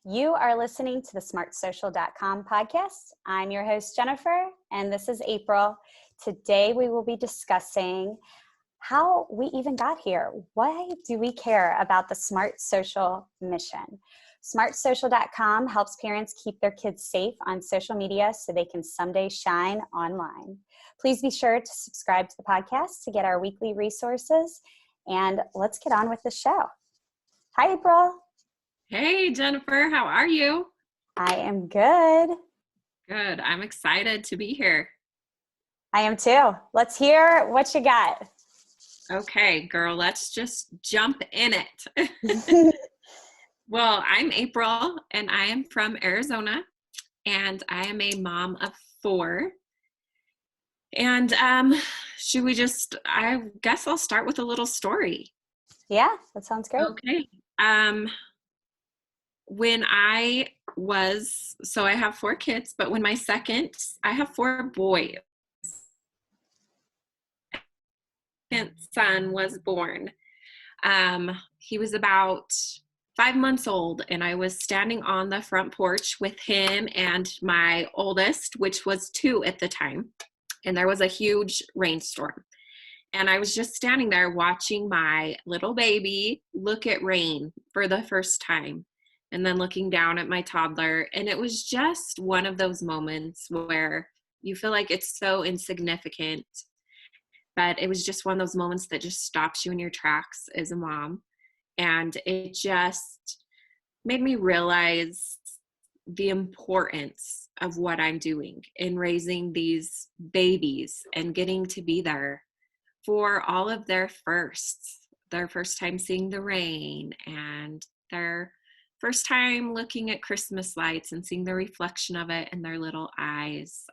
You are listening to the smartsocial.com podcast. I'm your host, Jennifer, and this is April. Today, we will be discussing how we even got here. Why do we care about the Smart Social mission? Smartsocial.com helps parents keep their kids safe on social media so they can someday shine online. Please be sure to subscribe to the podcast to get our weekly resources, and let's get on with the show. Hi, April. Hey, Jennifer, how are you? I am good. Good. I'm excited to be here. I am too. Let's hear what you got. Okay, girl, let's just jump in it. Well, I'm April, and I am from Arizona, and I am a mom of 4. And I guess I'll start with a little story. Yeah, that sounds great. Okay. When I have 4 kids, but when I have 4 boys. Second son was born. He was about 5 months old, and I was standing on the front porch with him and my oldest, which was 2 at the time, and there was a huge rainstorm. And I was just standing there watching my little baby look at rain for the first time, and then looking down at my toddler. And it was just one of those moments where you feel like it's so insignificant, but it was just one of those moments that just stops you in your tracks as a mom. And it just made me realize the importance of what I'm doing in raising these babies and getting to be there for all of their first time seeing the rain, and their first time looking at Christmas lights and seeing the reflection of it in their little eyes.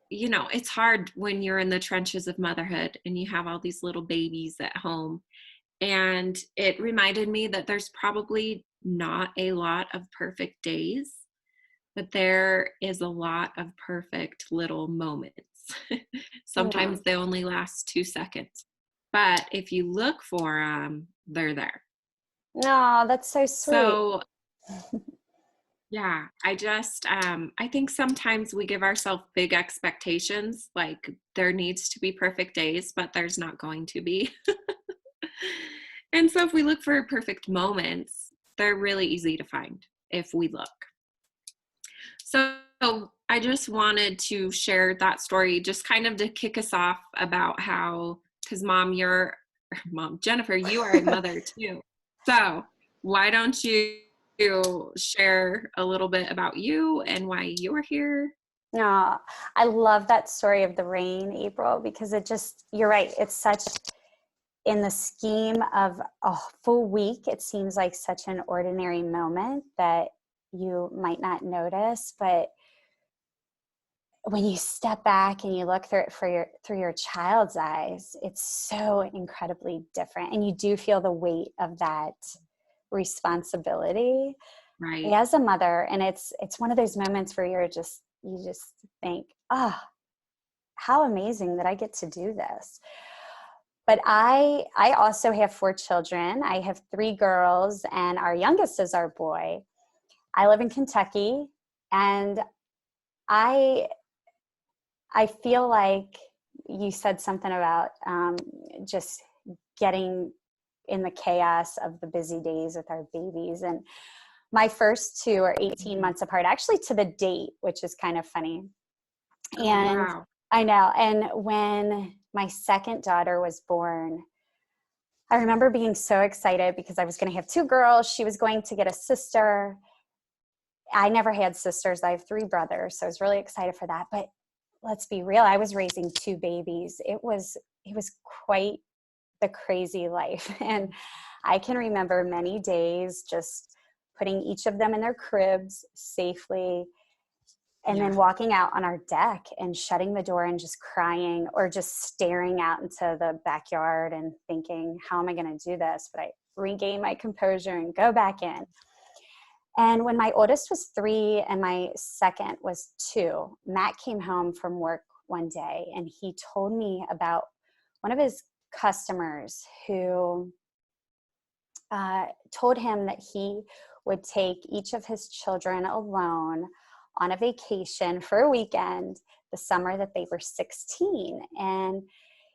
It's hard when you're in the trenches of motherhood and you have all these little babies at home. And it reminded me that there's probably not a lot of perfect days, but there is a lot of perfect little moments. Sometimes they only last 2 seconds. But if you look for them, they're there. No, that's so sweet. So, yeah, I think sometimes we give ourselves big expectations, like there needs to be perfect days, but there's not going to be. And so if we look for perfect moments, they're really easy to find if we look. So I just wanted to share that story just kind of to kick us off about how, because Mom, Jennifer, you are a mother too. So why don't you share a little bit about you and why you are here? No, I love that story of the rain, April, because you're right. It's such, in the scheme of a full week, it seems like such an ordinary moment that you might not notice, but when you step back and you look through it through your child's eyes, it's so incredibly different. And you do feel the weight of that responsibility, right, as a mother. And it's one of those moments where you just think, oh, how amazing that I get to do this. But I also have 4 children. I have 3 girls, and our youngest is our boy. I live in Kentucky, and I feel like you said something about just getting in the chaos of the busy days with our babies. And my first 2 are 18 months apart, actually to the date, which is kind of funny. And wow. I know. And when my second daughter was born, I remember being so excited because I was going to have 2 girls. She was going to get a sister. I never had sisters. I have 3 brothers. So I was really excited for that. But let's be real, I was raising 2 babies. It was quite the crazy life. And I can remember many days just putting each of them in their cribs safely, and then walking out on our deck and shutting the door and just crying, or just staring out into the backyard and thinking, how am I going to do this? But I regain my composure and go back in. And when my oldest was 3 and my second was 2, Matt came home from work one day and he told me about one of his customers who told him that he would take each of his children alone on a vacation for a weekend the summer that they were 16. And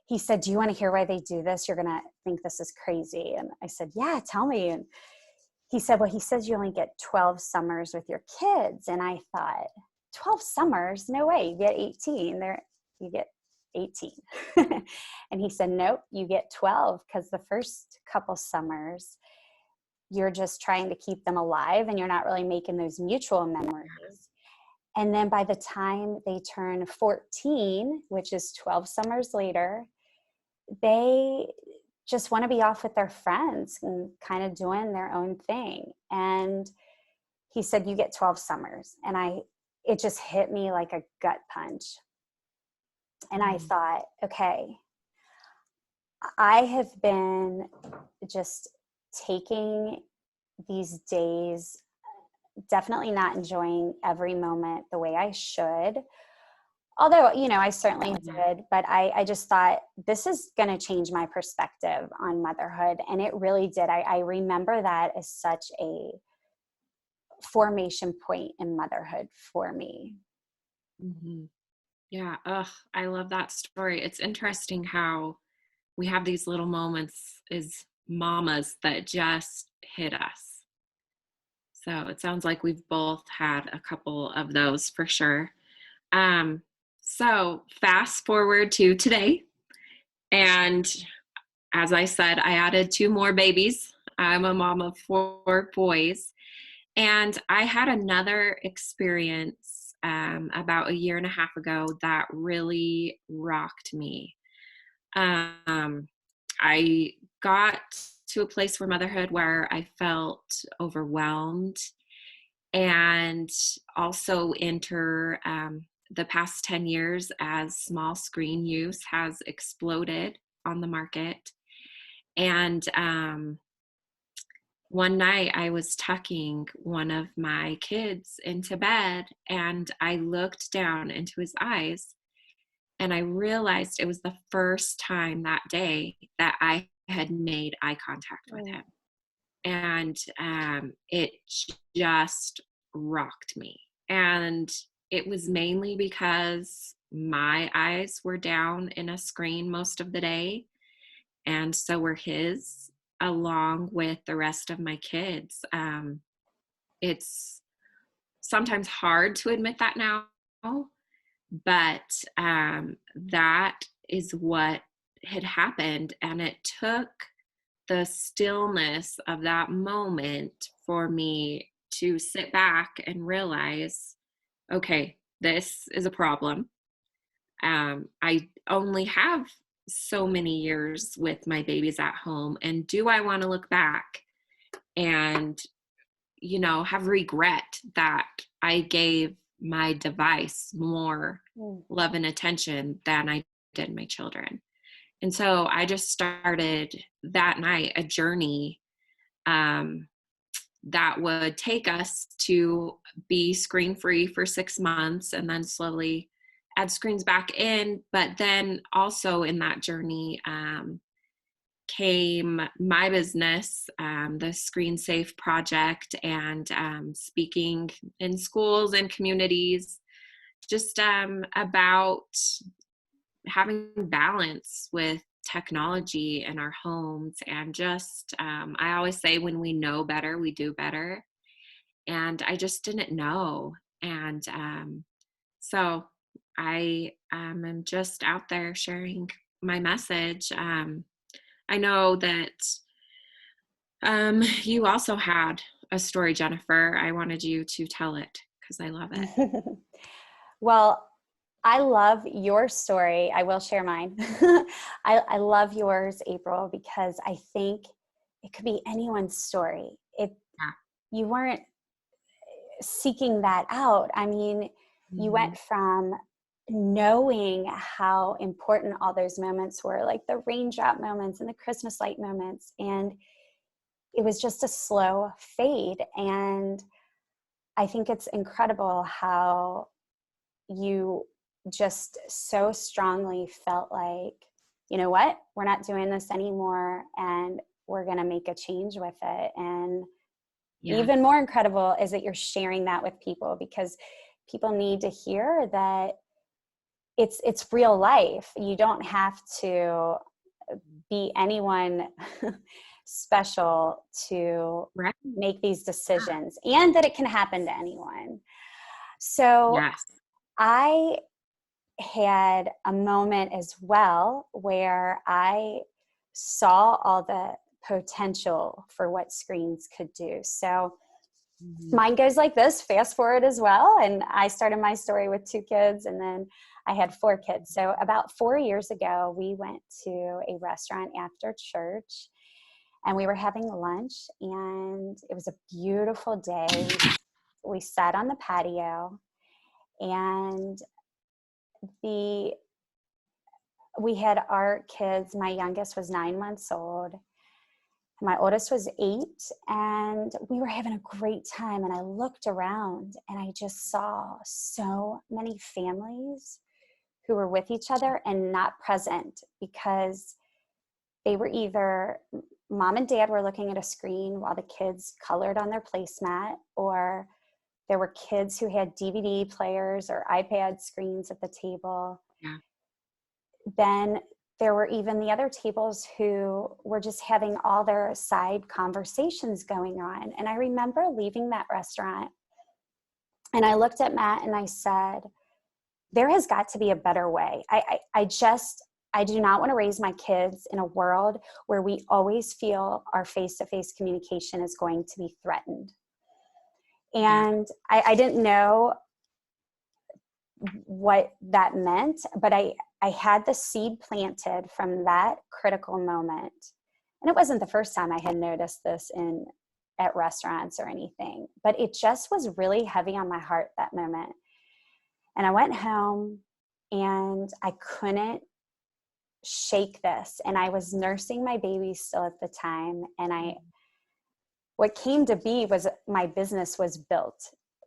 he said, do you want to hear why they do this? You're going to think this is crazy. And I said, yeah, tell me. And he said, well, he says you only get 12 summers with your kids. And I thought, 12 summers? No way. You get 18. You get 18. And he said, nope, you get 12, because the first couple summers, you're just trying to keep them alive and you're not really making those mutual memories. And then by the time they turn 14, which is 12 summers later, they just want to be off with their friends and kind of doing their own thing. And he said, you get 12 summers. And it just hit me like a gut punch. And I thought, okay, I have been just taking these days, definitely not enjoying every moment the way I should. Although, I certainly did, but I just thought this is going to change my perspective on motherhood. And it really did. I remember that as such a formation point in motherhood for me. Mm-hmm. Yeah. Ugh, I love that story. It's interesting how we have these little moments as mamas that just hit us. So it sounds like we've both had a couple of those for sure. So fast forward to today. And as I said, I added 2 more babies. I'm a mom of 4 boys. And I had another experience about a year and a half ago that really rocked me. I got to a place for motherhood where I felt overwhelmed, and also enter the past 10 years as small screen use has exploded on the market. And one night I was tucking one of my kids into bed, and I looked down into his eyes, and I realized it was the first time that day that I had made eye contact with him. And it just rocked me. And it was mainly because my eyes were down in a screen most of the day, and so were his, along with the rest of my kids. It's sometimes hard to admit that now, but that is what had happened. And it took the stillness of that moment for me to sit back and realize, okay, this is a problem. I only have so many years with my babies at home. And do I want to look back and, have regret that I gave my device more love and attention than I did my children? And so I just started that night a journey that would take us to be screen-free for 6 months and then slowly add screens back in. But then also in that journey came my business, the Screen Safe Project, and speaking in schools and communities, just about having balance with technology in our homes. And just I always say, when we know better, we do better. And I just didn't know. And so I am just out there sharing my message. I know that you also had a story, Jennifer. I wanted you to tell it because I love it. Well, I love your story. I will share mine. I love yours, April, because I think it could be anyone's story. You weren't seeking that out. I mean, you went from knowing how important all those moments were, like the raindrop moments and the Christmas light moments, and it was just a slow fade. And I think it's incredible how you just so strongly felt like, you know what, we're not doing this anymore, and we're going to make a change with it. And Yeah. even more incredible is that you're sharing that with people, because people need to hear that it's real life. You don't have to be anyone special to Right. make these decisions, and that it can happen to anyone. So Yes. I had a moment as well where I saw all the potential for what screens could do. So mine goes like this, fast forward as well. And I started my story with 2 kids, and then I had 4 kids. So about 4 years ago, we went to a restaurant after church, and we were having lunch, and it was a beautiful day. We sat on the patio, and we had our kids. My youngest was 9 months old. My oldest was 8, and we were having a great time. And I looked around, and I just saw so many families who were with each other and not present, because they were either mom and dad were looking at a screen while the kids colored on their placemat, or there were kids who had DVD players or iPad screens at the table. Yeah. Then there were even the other tables who were just having all their side conversations going on. And I remember leaving that restaurant, and I looked at Matt and I said, there has got to be a better way. I do not want to raise my kids in a world where we always feel our face-to-face communication is going to be threatened. And I didn't know what that meant, but I had the seed planted from that critical moment. And it wasn't the first time I had noticed this at restaurants or anything, but it just was really heavy on my heart that moment. And I went home, and I couldn't shake this. And I was nursing my baby still at the time. And what came to be was my business was built,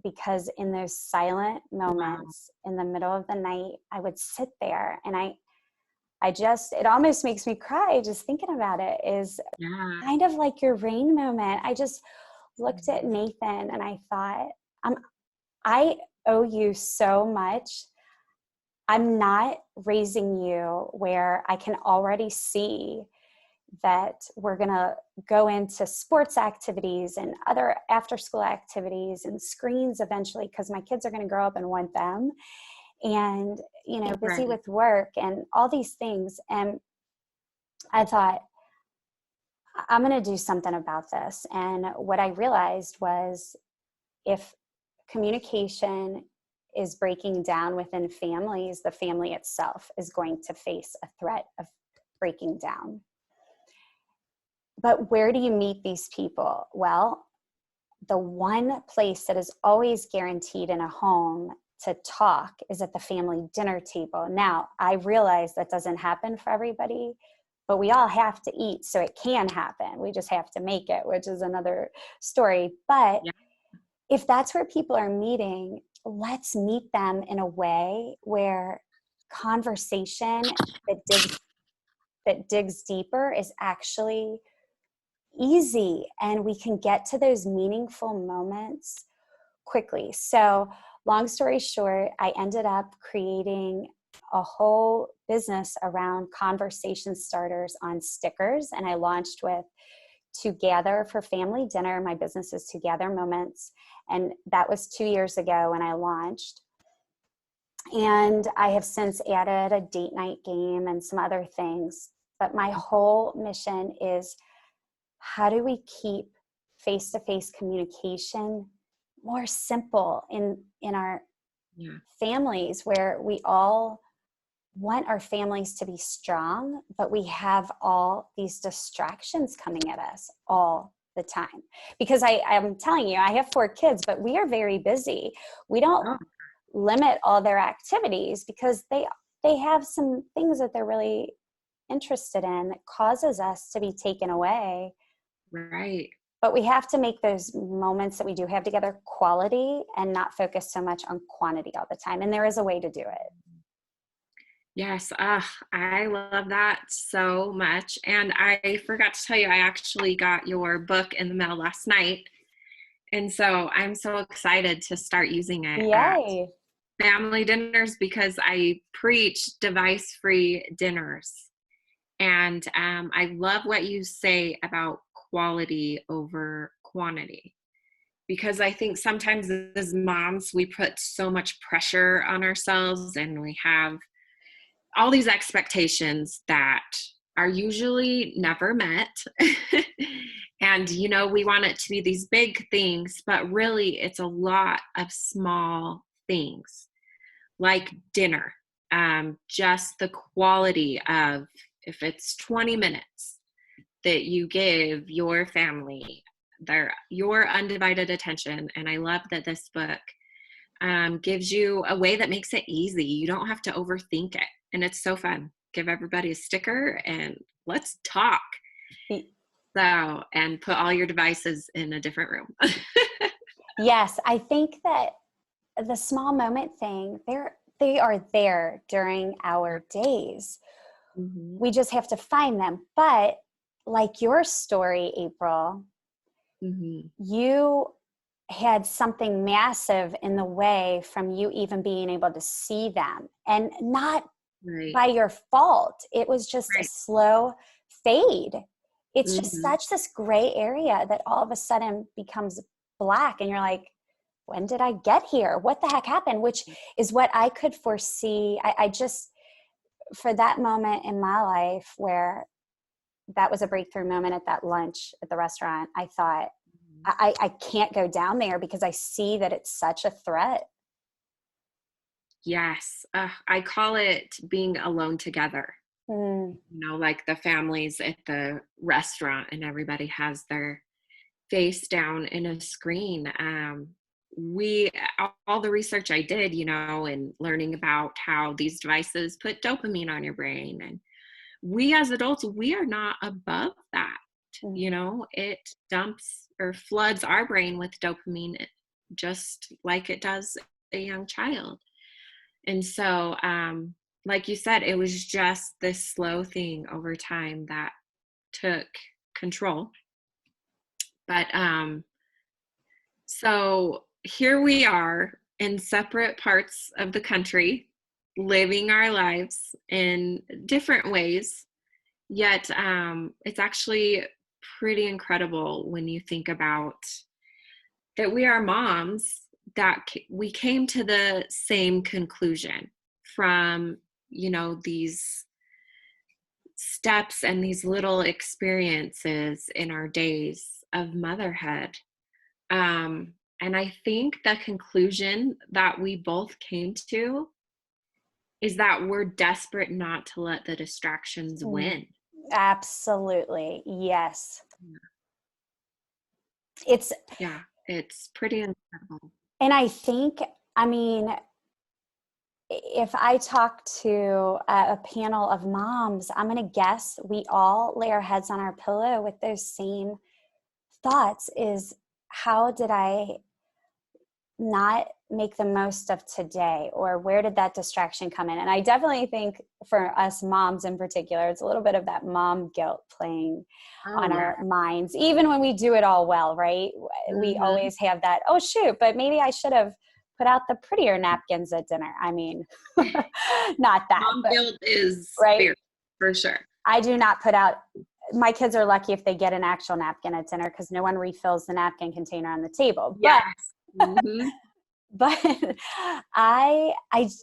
because in those silent moments in the middle of the night, I would sit there, and it almost makes me cry just thinking about it. Is kind of like your rain moment. I just looked at Nathan, and I thought, I owe you so much. I'm not raising you where I can already see that we're going to go into sports activities and other after school activities and screens eventually, because my kids are going to grow up and want them, and, busy with work and all these things. And I thought, I'm going to do something about this. And what I realized was, if communication is breaking down within families, the family itself is going to face a threat of breaking down. But where do you meet these people? Well, the one place that is always guaranteed in a home to talk is at the family dinner table. Now, I realize that doesn't happen for everybody, but we all have to eat, so it can happen. We just have to make it, which is another story. But if that's where people are meeting, let's meet them in a way where conversation that digs deeper is actually easy, and we can get to those meaningful moments quickly. So long story short, I ended up creating a whole business around conversation starters on stickers, and I launched with Together for Family Dinner. My business is Together Moments, and that was 2 years ago when I launched. And I have since added a date night game and some other things. But my whole mission is, how do we keep face-to-face communication more simple in our families, where we all want our families to be strong, but we have all these distractions coming at us all the time. Because I'm telling you, I have 4 kids, but we are very busy. We don't limit all their activities, because they have some things that they're really interested in that causes us to be taken away. Right. But we have to make those moments that we do have together quality, and not focus so much on quantity all the time. And there is a way to do it. Yes, I love that so much. And I forgot to tell you, I actually got your book in the mail last night. And so I'm so excited to start using it at Yay. family dinners because I preach device-free dinners. And I love what you say about quality over quantity, because I think sometimes as moms, we put so much pressure on ourselves and we have all these expectations that are usually never met. And, we want it to be these big things, but really it's a lot of small things like dinner. Just the quality of, if it's 20 minutes that you give your family your undivided attention. And I love that this book gives you a way that makes it easy. You don't have to overthink it. And it's so fun. Give everybody a sticker and let's talk. So, and put all your devices in a different room. Yes, I think that the small moment thing, they are there during our days. Mm-hmm. We just have to find them. But like your story, April, Mm-hmm. you had something massive in the way from you even being able to see them, and not Right. by your fault. It was just a Right. slow fade. It's just Mm-hmm. such this gray area that all of a sudden becomes black, and you're like, when did I get here? What the heck happened? Which is what I could foresee. I just, for that moment in my life where that was a breakthrough moment at that lunch at the restaurant, I thought, I can't go down there because I see that it's such a threat. Yes. I call it being alone together. Mm. Like the families at the restaurant and everybody has their face down in a screen. We all the research I did, and learning about how these devices put dopamine on your brain, and we as adults, we are not above that. It dumps or floods our brain with dopamine just like it does a young child. And so, like you said, it was just this slow thing over time that took control. But so here we are in separate parts of the country, living our lives in different ways. Yet it's actually pretty incredible when you think about that we are moms, that we came to the same conclusion from, these steps and these little experiences in our days of motherhood. And I think the conclusion that we both came to is that we're desperate not to let the distractions Mm. win. Absolutely. Yes. Yeah. It's, Yeah, it's pretty incredible. and I think, I mean, if I talk to a panel of moms, I'm going to guess we all lay our heads on our pillow with those same thoughts: is how did I not make the most of today, or where did that distraction come in? And I definitely think for us moms in particular, it's a little bit of that mom guilt playing Oh, on yeah. our minds, even when we do it all well, right? We Mm-hmm. always have that, oh shoot, but maybe I should have put out the prettier napkins at dinner. I mean, not that, Mom but guilt is right. fierce, for sure. I do not put out, my kids are lucky if they get an actual napkin at dinner, because no one refills the napkin container on the table. Yes. Mm-hmm. But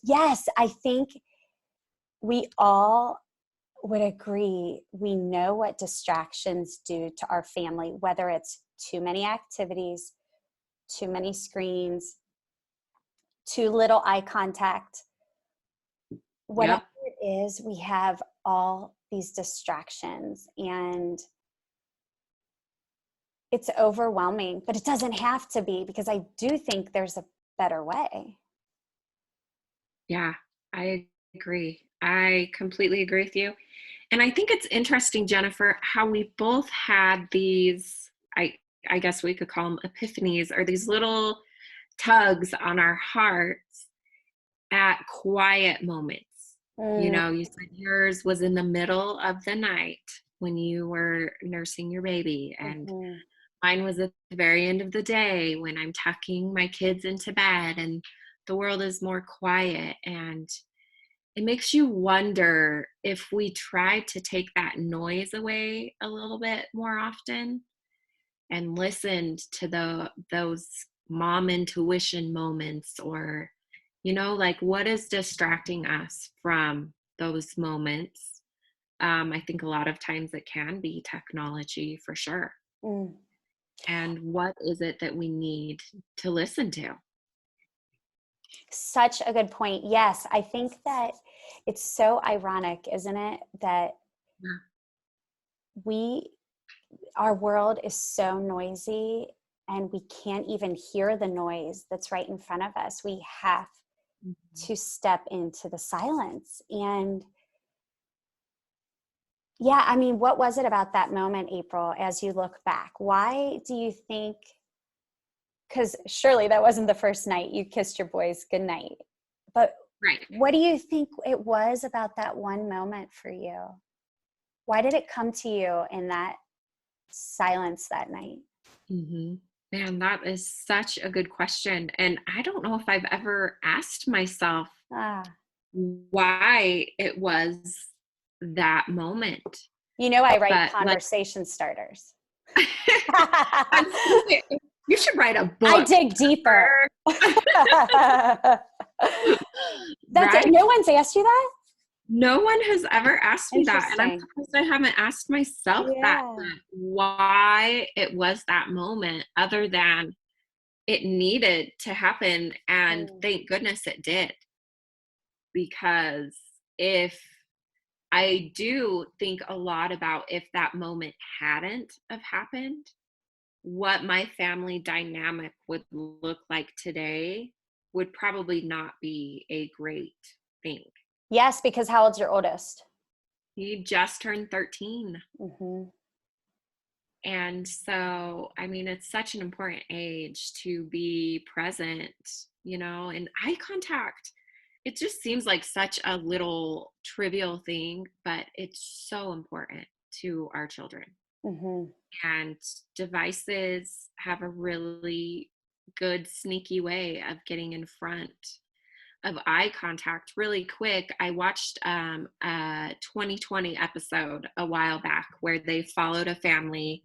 yes, I think we all would agree. We know what distractions do to our family, whether it's too many activities, too many screens, too little eye contact, whatever Yep. it is, we have all these distractions, and it's overwhelming, but it doesn't have to be, because I do think there's a better way. Yeah, I agree. I completely agree with you. And I think it's interesting, Jennifer, how we both had these, I guess we could call them epiphanies, or these little tugs on our hearts at quiet moments. You Mm, know, you said yours was in the middle of the night when you were nursing your baby, and mhm. mine was at the very end of the day when I'm tucking my kids into bed and the world is more quiet. And it makes you wonder if we tried to take that noise away a little bit more often and listened to those mom intuition moments, or like what is distracting us from those moments. I think a lot of times it can be technology for sure. Mm. And what is it that we need to listen to? Such a good point. Yes, I think that it's so ironic, isn't it, that Yeah. we our world is so noisy and we can't even hear the noise that's right in front of us. We have Mhm. to step into the silence. And yeah, I mean, what was it about that moment, April, as you look back? Why do you think, because surely that wasn't the first night you kissed your boys goodnight, but Right. what do you think it was about that one moment for you? Why did it come to you in that silence that night? Hmm. Man, that is such a good question. And I don't know if I've ever asked myself Ah, why it was that moment. you know, I write But like, conversation starters. I'm so serious. You should write a I book. dig deeper. That's it. Right? No one's asked you that? No one has ever asked me that. And I'm Interesting. surprised I haven't asked myself Yeah. that why it was that moment, other than it needed to happen. And Mm, thank goodness it did. Because if I do think a lot about if that moment hadn't have happened, what my family dynamic would look like today would probably not be a great thing. yes, because how old's your oldest? He just turned 13. Hmm. And so, I mean, it's such an important age to be present, and eye contact. It just seems like such a little trivial thing, but it's so important to our children. Hmm. And devices have a really good, sneaky way of getting in front of eye contact really quick. I watched a 2020 episode a while back where they followed a family,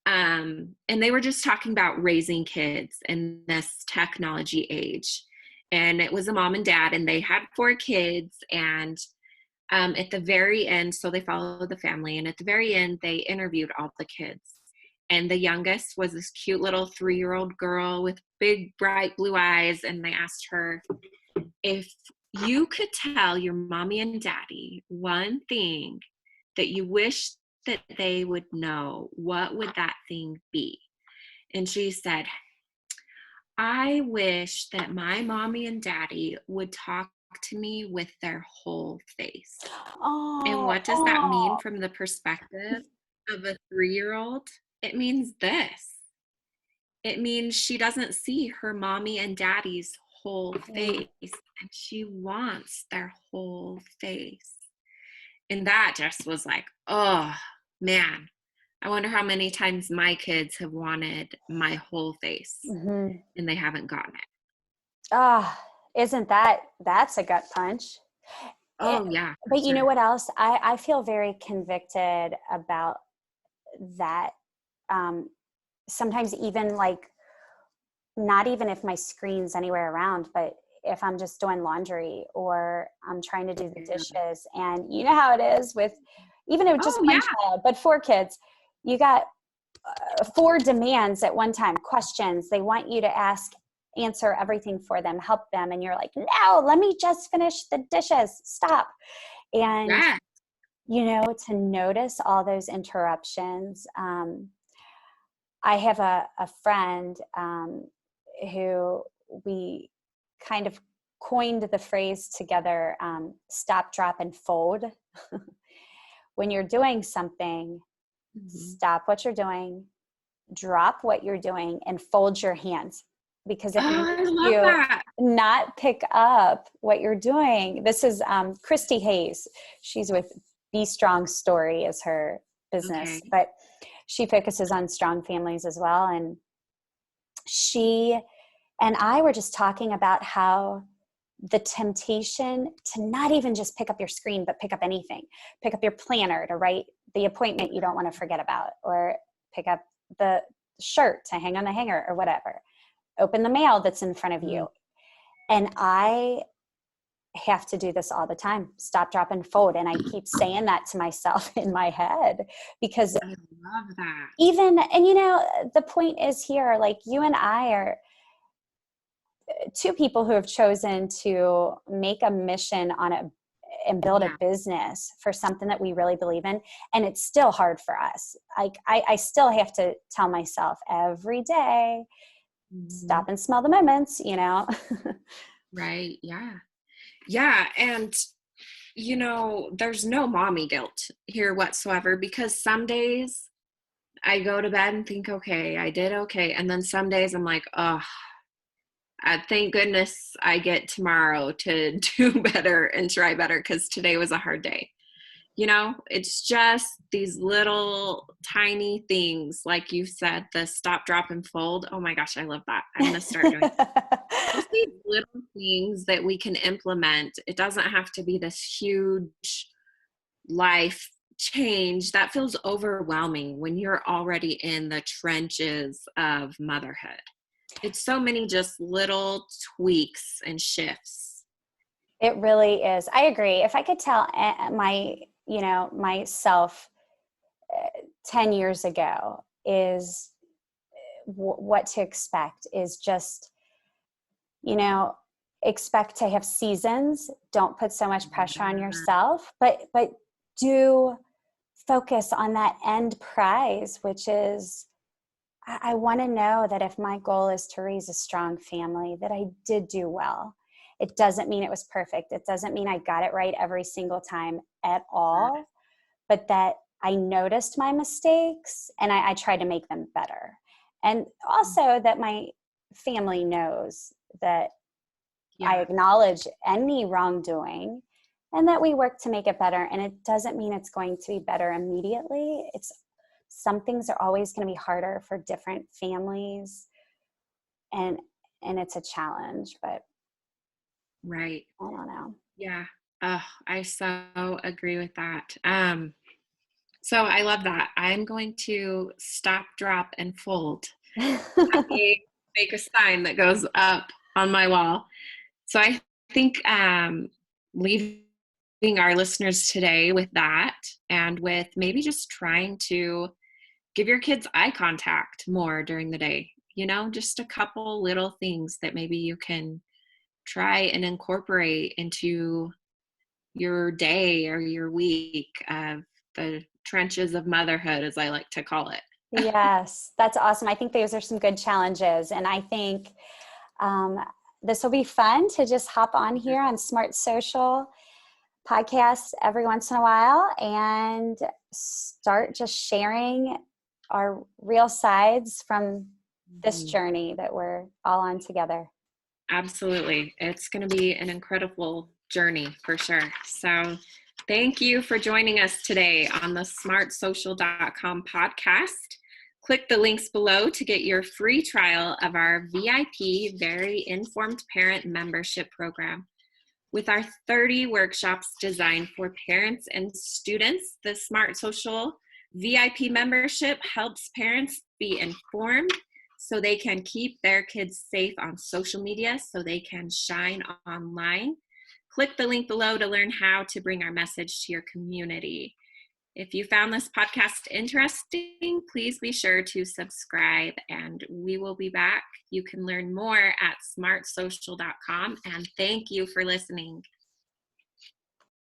and they were just talking about raising kids in this technology age. And it was a mom and dad, and they had 4 kids. And at the very end, so they followed the family, and at the very end, they interviewed all the kids. And the youngest was this cute little 3-year-old girl with big, bright blue eyes. And they asked her, if you could tell your mommy and daddy one thing that you wish that they would know, what would that thing be? And she said, I wish that my mommy and daddy would talk to me with their whole face. And Oh, what does that mean oh. from the perspective of a 3-year-old? It means this. It means she doesn't see her mommy and daddy's whole Mm. face, and she wants their whole face. And that just was like, oh man, I wonder how many times my kids have wanted my whole face Hmm. and they haven't gotten it. Ah, isn't that's a gut punch? Eh, Oh yeah, for but you know sure. what else? I feel very convicted about that. Um, Sometimes even like not even if my screen's anywhere around, but if I'm just doing laundry or I'm trying to do the Yeah. dishes, and you know how it is with even if just Oh one yeah. child, but 4 kids, you got 4 demands at one time, questions. They want you to answer everything for them, help them. And you're like, no, let me just finish the dishes. Stop. And, Yeah. to notice all those interruptions. I have a friend who we kind of coined the phrase together, stop, drop, and fold. When you're doing something, Mhm. stop what you're doing, drop what you're doing, and fold your hands. because Oh, it I makes love you that. not pick up what you're doing. This is Christy Hayes. She's with Be Strong Story is her business, Okay. but she focuses on strong families as well. And she and I were just talking about how the temptation to not even just pick up your screen, but pick up anything, pick up your planner to write the appointment you don't want to forget about, or pick up the shirt to hang on the hanger or whatever, open the mail that's in front of you. And I have to do this all the time. Stop, drop, and fold. And I keep saying that to myself in my head because I love that. even, and the point is here, like you and I are two people who have chosen to make a mission on it and build a Yeah. business for something that we really believe in. And it's still hard for us. Like I still have to tell myself every day, stop and smell the moments, Right. Yeah. Yeah. And, there's no mommy guilt here whatsoever, because some days I go to bed and think, okay, I did okay. And then some days I'm like, oh, thank goodness I get tomorrow to do better and try better, because today was a hard day. It's just these little tiny things, like you said, the stop, drop, and fold. Oh my gosh, I love that. I'm going to start doing just these little things that we can implement. It doesn't have to be this huge life change that feels overwhelming when you're already in the trenches of motherhood. It's so many just little tweaks and shifts. It really is. I agree. If I could tell myself 10 years ago is what to expect is just, expect to have seasons. Don't put so much pressure on yourself, but do focus on that end prize, which is, I want to know that if my goal is to raise a strong family, that I did do well. It doesn't mean it was perfect. It doesn't mean I got it right every single time at all, but that I noticed my mistakes and I tried to make them better. And also that my family knows that I acknowledge any wrongdoing and that we work to make it better. And it doesn't mean it's going to be better immediately. Some things are always going to be harder for different families, and it's a challenge, but Right. I don't know. Yeah. Oh, I so agree with that. So I love that. I'm going to stop, drop, and fold. Make a sign that goes up on my wall. So I think leaving our listeners today with that, and with maybe just trying to give your kids eye contact more during the day, just a couple little things that maybe you can try and incorporate into your day or your week of the trenches of motherhood, as I like to call it. Yes, that's awesome. I think those are some good challenges. And I think this will be fun to just hop on here on Smart Social podcasts every once in a while and start just sharing our real sides from this journey that we're all on together. Absolutely. It's going to be an incredible journey for sure. So thank you for joining us today on the smartsocial.com podcast. Click the links below to get your free trial of our VIP Very Informed Parent membership program. With our 30 workshops designed for parents and students, the Smart Social VIP membership helps parents be informed so they can keep their kids safe on social media, so they can shine online. Click the link below to learn how to bring our message to your community. If you found this podcast interesting, please be sure to subscribe, and we will be back. You can learn more at smartsocial.com, and thank you for listening.